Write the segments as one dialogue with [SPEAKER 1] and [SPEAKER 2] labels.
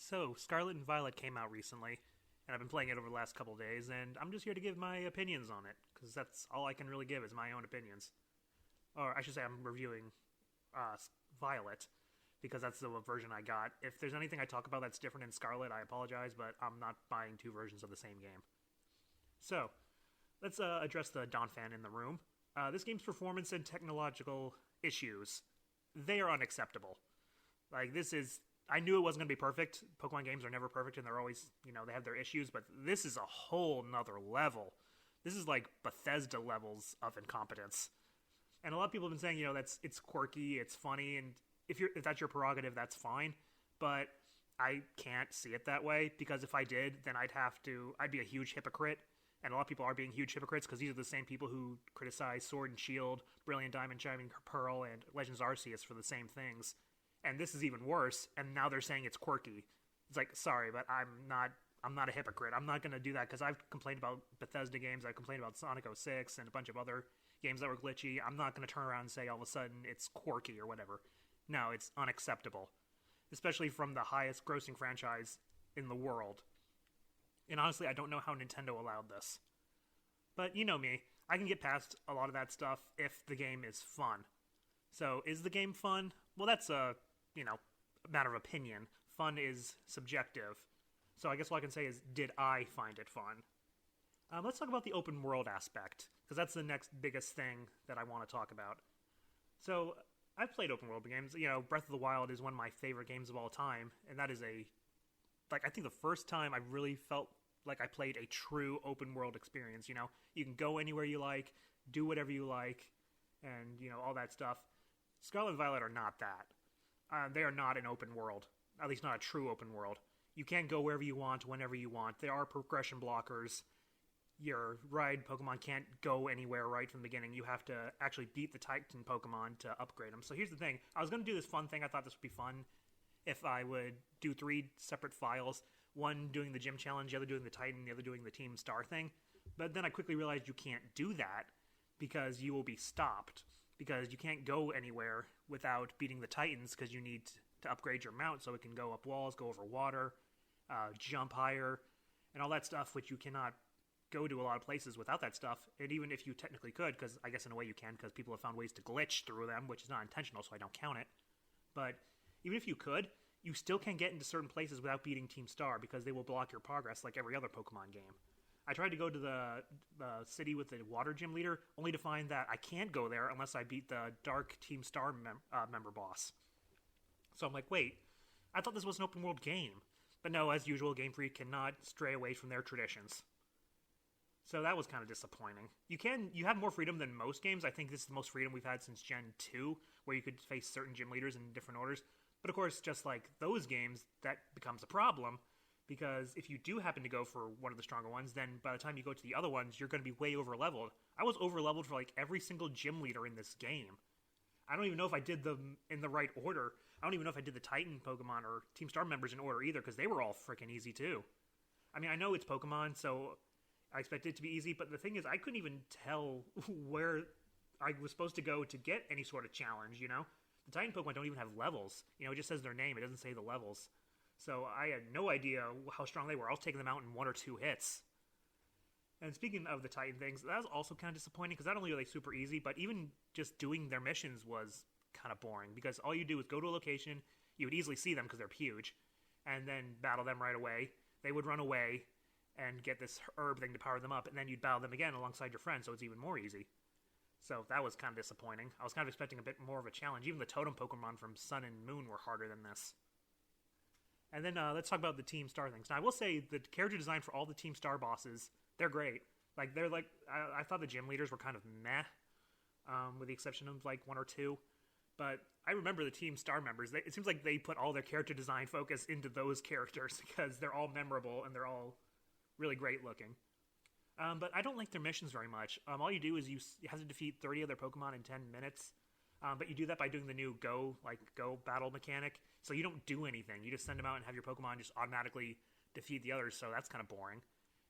[SPEAKER 1] So, Scarlet and Violet came out recently, and I've been playing it over the last couple of days, and I'm just here to give my opinions on it, because that's all I can really give is my own opinions. Or I should say I'm reviewing Violet, because that's the version I got. If there's anything I talk about that's different in Scarlet, I apologize, but I'm not buying two versions of the same game. So, let's address the Don fan in the room. This game's performance and technological issues, they are unacceptable. Like, this is I knew it wasn't going to be perfect. Pokemon games are never perfect, and they're always, they have their issues, but this is a whole nother level. This is like Bethesda levels of incompetence. And a lot of people have been saying, it's quirky, it's funny, and if that's your prerogative, that's fine. But I can't see it that way, because if I did, then I'd be a huge hypocrite. And a lot of people are being huge hypocrites, because these are the same people who criticize Sword and Shield, Brilliant Diamond, Shining Pearl, and Legends Arceus for the same things. And this is even worse, and now they're saying it's quirky. It's like, sorry, but I'm not a hypocrite. I'm not going to do that, because I've complained about Bethesda games, I've complained about Sonic 06 and a bunch of other games that were glitchy. I'm not going to turn around and say all of a sudden it's quirky or whatever. No, it's unacceptable. Especially from the highest grossing franchise in the world. And honestly, I don't know how Nintendo allowed this. But you know me, I can get past a lot of that stuff if the game is fun. So, is the game fun? Well, that's a matter of opinion. Fun is subjective. So I guess what I can say is, did I find it fun? Let's talk about the open world aspect, because that's the next biggest thing that I want to talk about. So, I've played open world games. Breath of the Wild is one of my favorite games of all time, and that is I think the first time I really felt like I played a true open world experience. You can go anywhere you like, do whatever you like, and, all that stuff. Scarlet and Violet are not that. They are not an open world. At least not a true open world. You can't go wherever you want, whenever you want. There are progression blockers. Your ride Pokemon can't go anywhere right from the beginning. You have to actually beat the Titan Pokemon to upgrade them. So here's the thing. I was going to do this fun thing. I thought this would be fun if I would do 3 separate files. One doing the gym challenge, the other doing the Titan, the other doing the Team Star thing. But then I quickly realized you can't do that because you will be stopped. Because you can't go anywhere without beating the Titans, because you need to upgrade your mount so it can go up walls, go over water, jump higher, and all that stuff, which you cannot go to a lot of places without that stuff. And even if you technically could, because I guess in a way you can, because people have found ways to glitch through them, which is not intentional, so I don't count it. But even if you could, you still can't get into certain places without beating Team Star, because they will block your progress like every other Pokemon game. I tried to go to the city with the water gym leader, only to find that I can't go there unless I beat the Dark Team Star member boss. So I'm like, wait, I thought this was an open world game. But no, as usual, Game Freak cannot stray away from their traditions. So that was kind of disappointing. You have more freedom than most games. I think this is the most freedom we've had since Gen 2, where you could face certain gym leaders in different orders. But of course, just like those games, that becomes a problem. Because if you do happen to go for one of the stronger ones, then by the time you go to the other ones, you're going to be way over-leveled. I was over-leveled for like every single gym leader in this game. I don't even know if I did them in the right order. I don't even know if I did the Titan Pokemon or Team Star members in order either, because they were all freaking easy too. I mean, I know it's Pokemon, so I expected it to be easy, but the thing is, I couldn't even tell where I was supposed to go to get any sort of challenge, The Titan Pokemon don't even have levels. It just says their name. It doesn't say the levels. So I had no idea how strong they were. I was taking them out in 1 or 2 hits. And speaking of the Titan things, that was also kind of disappointing, because not only are they super easy, but even just doing their missions was kind of boring, because all you do is go to a location, you would easily see them because they're huge, and then battle them right away. They would run away and get this herb thing to power them up, and then you'd battle them again alongside your friends, so it's even more easy. So that was kind of disappointing. I was kind of expecting a bit more of a challenge. Even the Totem Pokemon from Sun and Moon were harder than this. And then let's talk about the Team Star things. Now, I will say the character design for all the Team Star bosses, they're great. I thought the gym leaders were kind of meh, with the exception of 1 or 2. But I remember the Team Star members. It seems like they put all their character design focus into those characters, because they're all memorable and they're all really great looking. But I don't like their missions very much. All you do is you have to defeat 30 other Pokemon in 10 minutes. But you do that by doing the new go battle mechanic. So you don't do anything. You just send them out and have your Pokemon just automatically defeat the others. So that's kind of boring.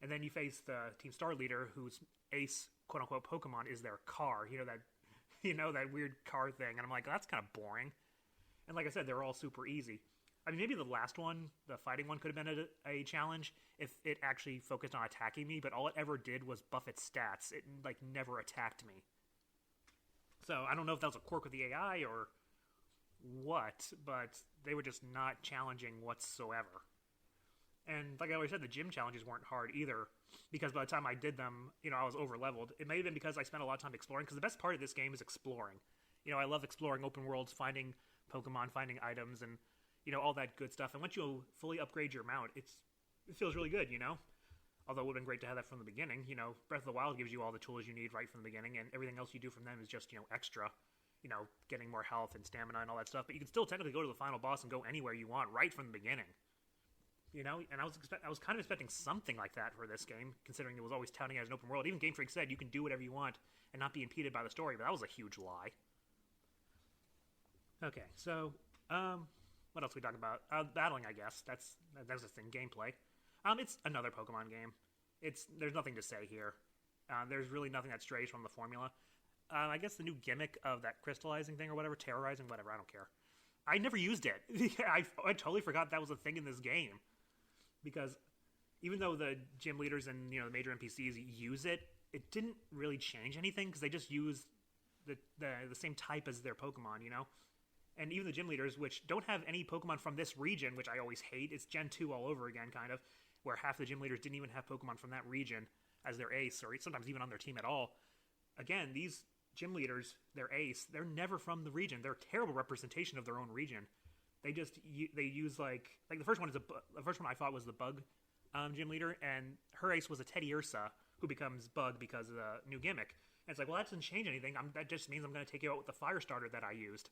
[SPEAKER 1] And then you face the Team Star leader, whose ace, quote unquote, Pokemon is their car. That weird car thing. And I'm like, that's kind of boring. And like I said, they're all super easy. I mean, maybe the last one, the fighting one, could have been a challenge if it actually focused on attacking me, but all it ever did was buff its stats. It, like, never attacked me. So I don't know if that was a quirk with the AI or what, but they were just not challenging whatsoever. And like I always said, the gym challenges weren't hard either, because by the time I did them, I was over-leveled. It may have been because I spent a lot of time exploring, because the best part of this game is exploring. I love exploring open worlds, finding Pokemon, finding items, and, all that good stuff. And once you fully upgrade your mount, it feels really good, Although it would have been great to have that from the beginning. Breath of the Wild gives you all the tools you need right from the beginning, and everything else you do from them is just, extra. Getting more health and stamina and all that stuff. But you can still technically go to the final boss and go anywhere you want right from the beginning. And I was kind of expecting something like that for this game, considering it was always touting it as an open world. Even Game Freak said you can do whatever you want and not be impeded by the story, but that was a huge lie. Okay, so what else we talk about? Battling, I guess. That's the thing. Gameplay. It's another Pokemon game. There's nothing to say here. There's really nothing that strays from the formula. I guess the new gimmick of that crystallizing thing or whatever, terrorizing, whatever, I don't care. I never used it. I totally forgot that was a thing in this game. Because even though the gym leaders and the major NPCs use it, it didn't really change anything because they just use the same type as their Pokemon, And even the gym leaders, which don't have any Pokemon from this region, which I always hate, it's Gen 2 all over again, kind of, where half the gym leaders didn't even have Pokemon from that region as their ace, or sometimes even on their team at all. Again, these gym leaders, their ace, they're never from the region. They're a terrible representation of their own region. They use like the first one I thought was the Bug gym leader, and her ace was a Teddy Ursa who becomes Bug because of the new gimmick. And it's like, well, that doesn't change anything. That just means I'm going to take you out with the fire starter that I used.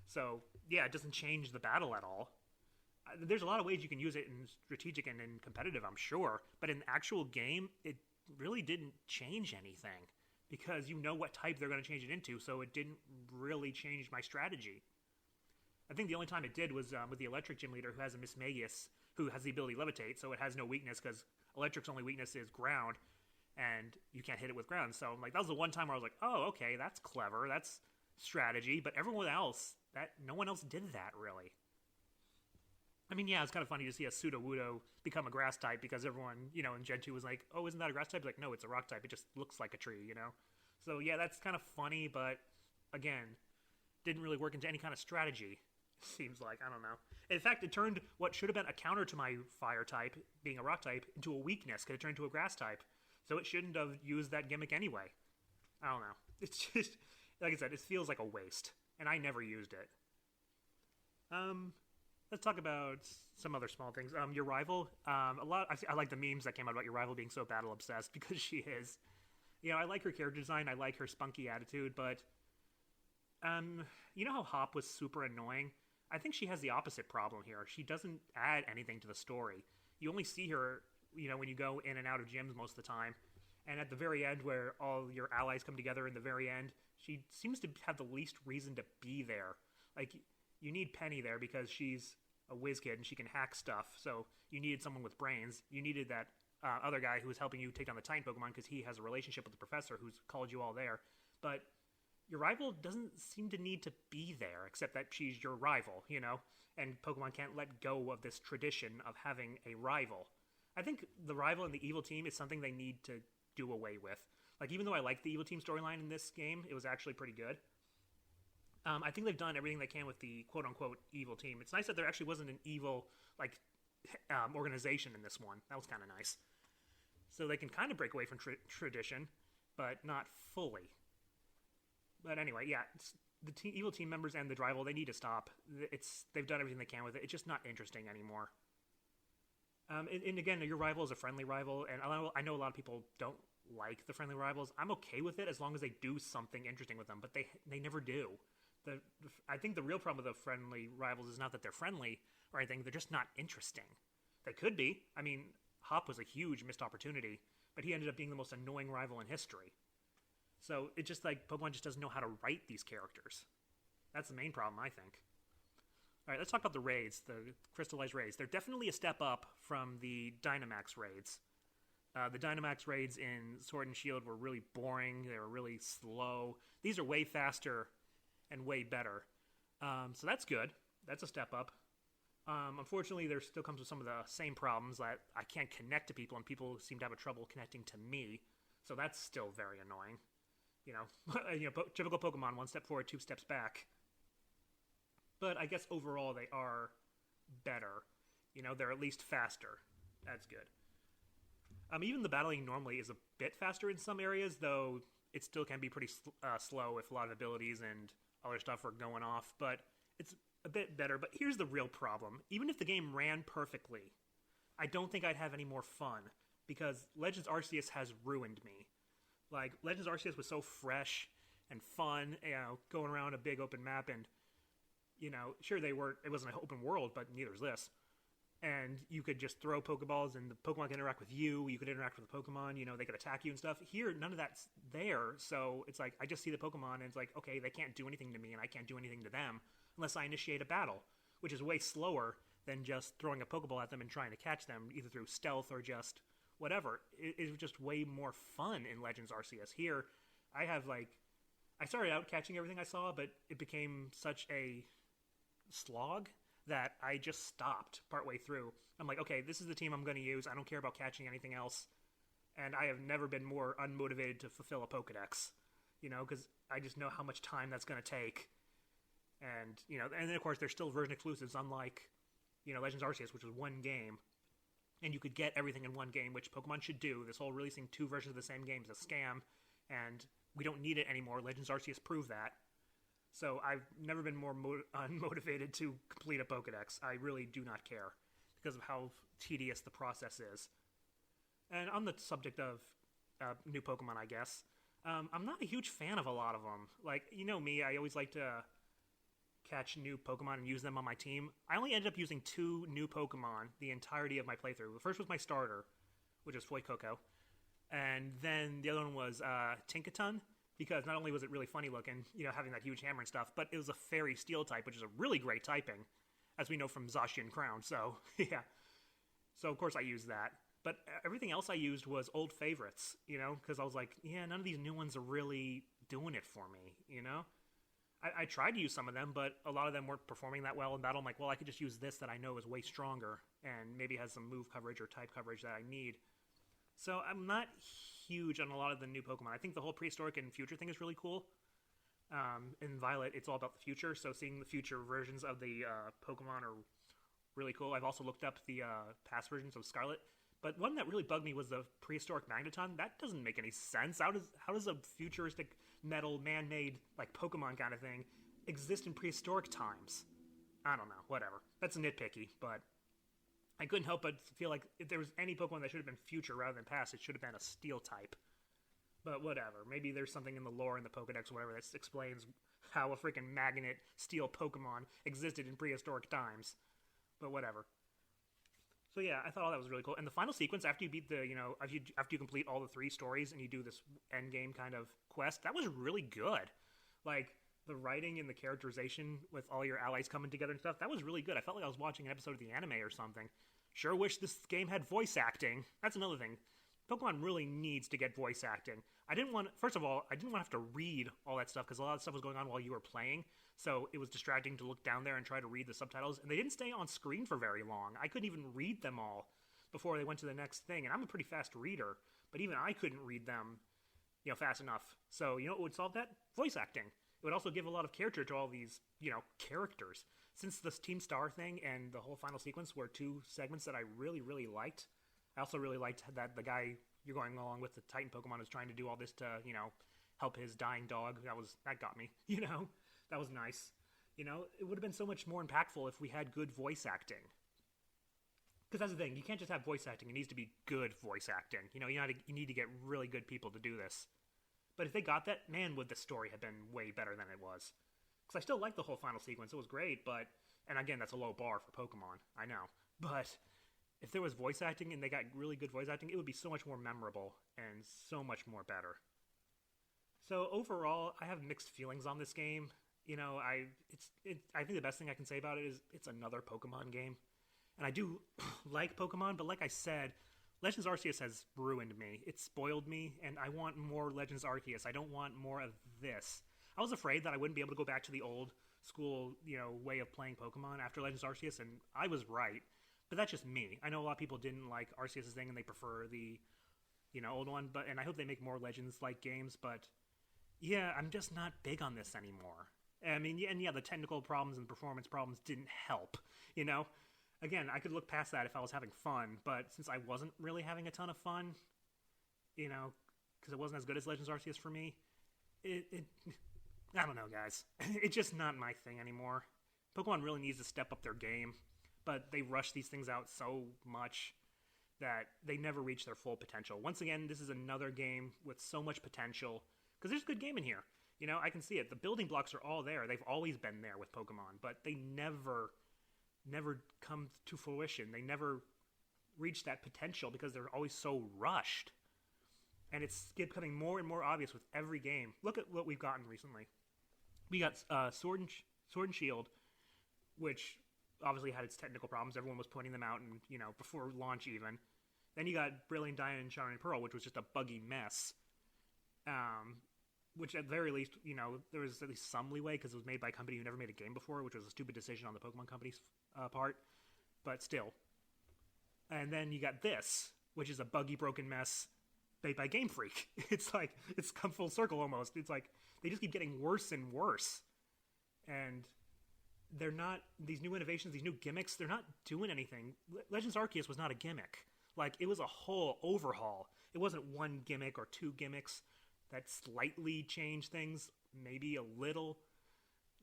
[SPEAKER 1] So yeah, it doesn't change the battle at all. There's a lot of ways you can use it in strategic and in competitive, I'm sure, but in the actual game, it really didn't change anything because you know what type they're going to change it into, so it didn't really change my strategy. I think the only time it did was with the electric gym leader who has a Miss Magus, who has the ability to levitate, so it has no weakness because electric's only weakness is ground, and you can't hit it with ground. So I'm like, that was the one time where I was like, oh, okay, that's clever, that's strategy, but everyone else, no one else did that, really. I mean, yeah, it's kind of funny to see a Sudowoodo become a grass type because everyone, in Gen 2 was like, oh, isn't that a grass type? Like, no, it's a rock type. It just looks like a tree, So, yeah, that's kind of funny, but, again, didn't really work into any kind of strategy, seems like. I don't know. In fact, it turned what should have been a counter to my fire type, being a rock type, into a weakness because it turned into a grass type. So it shouldn't have used that gimmick anyway. I don't know. It's just, like I said, it feels like a waste, and I never used it. Let's talk about some other small things. Your rival, I like the memes that came out about your rival being so battle obsessed because she is. I like her character design. I like her spunky attitude, but you know how Hop was super annoying? I think she has the opposite problem here. She doesn't add anything to the story. You only see her, when you go in and out of gyms most of the time. And at the very end, where all your allies come together in the very end, she seems to have the least reason to be there. Like, you need Penny there because she's a whiz kid and she can hack stuff. So you needed someone with brains. You needed that other guy who was helping you take down the Titan Pokemon because he has a relationship with the professor who's called you all there. But your rival doesn't seem to need to be there, except that she's your rival, And Pokemon can't let go of this tradition of having a rival. I think the rival and the evil team is something they need to do away with. Like, even though I like the evil team storyline in this game, it was actually pretty good. I think they've done everything they can with the quote-unquote evil team. It's nice that there actually wasn't an evil, organization in this one. That was kind of nice. So they can kind of break away from tradition, but not fully. But anyway, yeah, the evil team members and the rival, they need to stop. They've done everything they can with it. It's just not interesting anymore. And again, your rival is a friendly rival, and I know a lot of people don't like the friendly rivals. I'm okay with it as long as they do something interesting with them, but they never do. I think the real problem with the friendly rivals is not that they're friendly or anything, they're just not interesting. They could be. I mean, Hop was a huge missed opportunity, but he ended up being the most annoying rival in history. So it's just like Pokemon just doesn't know how to write these characters. That's the main problem, I think. Alright, let's talk about the raids, the crystallized raids. They're definitely a step up from the Dynamax raids. The Dynamax raids in Sword and Shield were really boring, they were really slow. These are way faster and way better. So that's good. That's a step up. Unfortunately, there still comes with some of the same problems that I can't connect to people, and people seem to have trouble connecting to me. So that's still very annoying. You know, typical Pokemon, one step forward, two steps back. But I guess overall they are better. You know, they're at least faster. That's good. Even the battling normally is a bit faster in some areas, though it still can be pretty slow if a lot of abilities and other stuff are going off. But it's a bit better. But here's the real problem. Even if the game ran perfectly, I don't think I'd have any more fun, because Legends Arceus has ruined me. Like, Legends Arceus was so fresh and fun, you know, going around a big open map, and, you know, sure, it wasn't an open world, but neither is this. And you could just throw Pokeballs, and the Pokemon could interact with you. You could interact with the Pokemon. You know, they could attack you and stuff. Here, none of that's there. So it's like, I just see the Pokemon, and it's like, okay, they can't do anything to me, and I can't do anything to them unless I initiate a battle, which is way slower than just throwing a Pokeball at them and trying to catch them, either through stealth or just whatever. It was just way more fun in Legends Arceus. Here, I started out catching everything I saw, but it became such a slog that I just stopped partway through. I'm like, okay, this is the team I'm going to use. I don't care about catching anything else. And I have never been more unmotivated to fulfill a Pokedex, you know, because I just know how much time that's going to take. And, you know, and then, of course, there's still version exclusives, unlike, you know, Legends Arceus, which was one game. And you could get everything in one game, which Pokemon should do. This whole releasing two versions of the same game is a scam, and we don't need it anymore. Legends Arceus proved that. So I've never been more unmotivated to complete a Pokedex. I really do not care, because of how tedious the process is. And on the subject of new Pokemon, I guess, I'm not a huge fan of a lot of them. Like, you know me, I always like to catch new Pokemon and use them on my team. I only ended up using 2 new Pokemon the entirety of my playthrough. The first was my starter, which is Fuecoco. And then the other one was Tinkaton, because not only was it really funny looking, you know, having that huge hammer and stuff, but it was a Fairy Steel type, which is a really great typing, as we know from Zacian Crown. So, yeah. So, of course, I used that. But everything else I used was old favorites, you know, because I was like, yeah, none of these new ones are really doing it for me, you know? I tried to use some of them, but a lot of them weren't performing that well in battle. I'm like, well, I could just use this that I know is way stronger and maybe has some move coverage or type coverage that I need. So I'm not huge on a lot of the new Pokemon. I think the whole prehistoric and future thing is really cool. In Violet, it's all about the future, so seeing the future versions of the Pokemon are really cool. I've also looked up the past versions of Scarlet, but one that really bugged me was the prehistoric Magneton. That doesn't make any sense. How does a futuristic metal, man-made, like, Pokemon kind of thing exist in prehistoric times? I don't know, whatever. That's nitpicky, but I couldn't help but feel like if there was any Pokemon that should have been future rather than past, it should have been a Steel type. But whatever. Maybe there's something in the lore in the Pokedex or whatever that explains how a freaking magnet Steel Pokemon existed in prehistoric times. But whatever. So yeah, I thought all that was really cool. And the final sequence, after you beat the, you know, after you complete all the 3 stories and you do this end game kind of quest, that was really good. Like, the writing and the characterization with all your allies coming together and stuff, that was really good. I felt like I was watching an episode of the anime or something. Sure wish this game had voice acting. That's another thing. Pokemon really needs to get voice acting. First of all, I didn't want to have to read all that stuff because a lot of stuff was going on while you were playing, so it was distracting to look down there and try to read the subtitles, and they didn't stay on screen for very long. I couldn't even read them all before they went to the next thing, and I'm a pretty fast reader, but even I couldn't read them, you know, fast enough. So, you know what would solve that? Voice acting. It would also give a lot of character to all these, you know, characters. Since this Team Star thing and the whole final sequence were 2 segments that I really, really liked, I also really liked that the guy you're going along with, the Titan Pokemon, is trying to do all this to, you know, help his dying dog. That got me, you know? That was nice. You know, it would have been so much more impactful if we had good voice acting. Because that's the thing, you can't just have voice acting, it needs to be good voice acting. You know, you need to get really good people to do this. But if they got that, man, would the story have been way better than it was. Because I still like the whole final sequence, it was great, but, and again, that's a low bar for Pokemon, I know. But if there was voice acting and they got really good voice acting, it would be so much more memorable and so much more better. So overall, I have mixed feelings on this game. You know, I think the best thing I can say about it is it's another Pokemon game. And I do like Pokemon, but like I said, Legends Arceus has ruined me. It spoiled me, and I want more Legends Arceus. I don't want more of this. I was afraid that I wouldn't be able to go back to the old school, way of playing Pokemon after Legends Arceus, and I was right. But that's just me. I know a lot of people didn't like Arceus' thing and they prefer the, old one. And I hope they make more Legends-like games. But yeah, I'm just not big on this anymore. I mean, yeah, the technical problems and performance problems didn't help. Again, I could look past that if I was having fun. But since I wasn't really having a ton of fun, because it wasn't as good as Legends Arceus for me, it I don't know, guys. It's just not my thing anymore. Pokemon really needs to step up their game, but they rush these things out so much that they never reach their full potential. Once again, this is another game with so much potential, because there's a good game in here. I can see it. The building blocks are all there. They've always been there with Pokemon, but they never come to fruition. They never reach that potential because they're always so rushed. And it's becoming more and more obvious with every game. Look at what we've gotten recently. We got Sword and Shield, which obviously had its technical problems. Everyone was pointing them out, and before launch even. Then you got Brilliant Diamond and Shining Pearl, which was just a buggy mess. Which at the very least, there was at least some leeway because it was made by a company who never made a game before, which was a stupid decision on the Pokemon Company's part. But still. And then you got this, which is a buggy, broken mess made by Game Freak. It's like, it's come full circle almost. It's like, they just keep getting worse and worse. And they're not, these new innovations, these new gimmicks, they're not doing anything. Legends Arceus was not a gimmick. Like, it was a whole overhaul. It wasn't one gimmick or two gimmicks that slightly changed things, maybe a little,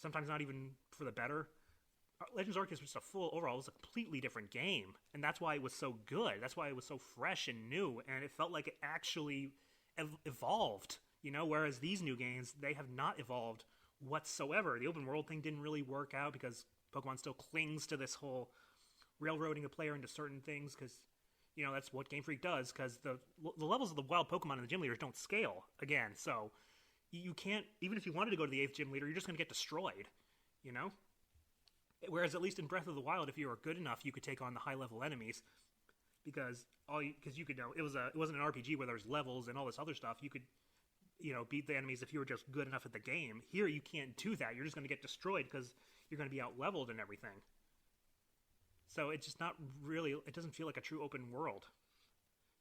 [SPEAKER 1] sometimes not even for the better. Legends Arceus was just a full overhaul. It was a completely different game, and that's why it was so good. That's why it was so fresh and new, and it felt like it actually evolved, whereas these new games, they have not evolved whatsoever. The open world thing didn't really work out because Pokemon still clings to this whole railroading a player into certain things because, that's what Game Freak does, because the levels of the wild Pokemon and the gym leaders don't scale, again, so you can't, even if you wanted to go to the 8th gym leader, you're just going to get destroyed, Whereas at least in Breath of the Wild, if you were good enough, you could take on the high-level enemies, because you could it wasn't an RPG where there's levels and all this other stuff. You could, beat the enemies if you were just good enough at the game. Here, you can't do that. You're just going to get destroyed because you're going to be out-leveled and everything. So it's just not really, it doesn't feel like a true open world.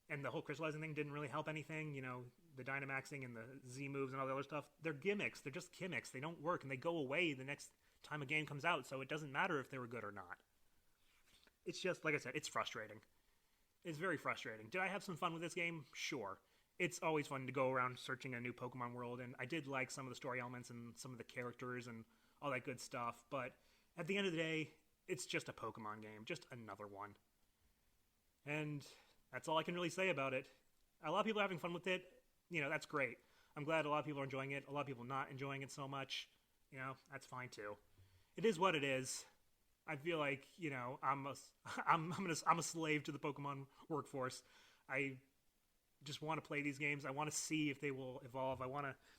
[SPEAKER 1] And the whole crystallizing thing didn't really help anything. The Dynamaxing and the Z moves and all the other stuff, they're gimmicks. They're just gimmicks. They don't work, and they go away the next time a game comes out, so it doesn't matter if they were good or not. It's just, like I said, it's frustrating. It's very frustrating. Did I have some fun with this game? Sure. It's always fun to go around searching a new Pokemon world, and I did like some of the story elements and some of the characters and all that good stuff, but at the end of the day, it's just a Pokemon game, just another one. And that's all I can really say about it. A lot of people are having fun with it. That's great. I'm glad a lot of people are enjoying it. A lot of people not enjoying it so much. That's fine too. It is what it is. I feel like, I'm a slave to the Pokemon workforce. I just want to play these games. I want to see if they will evolve.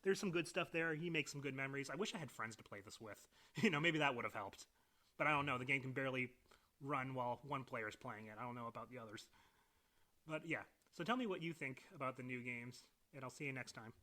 [SPEAKER 1] There's some good stuff there. You make some good memories. I wish I had friends to play this with. Maybe that would have helped. But I don't know. The game can barely run while one player is playing it. I don't know about the others. But yeah. So tell me what you think about the new games, and I'll see you next time.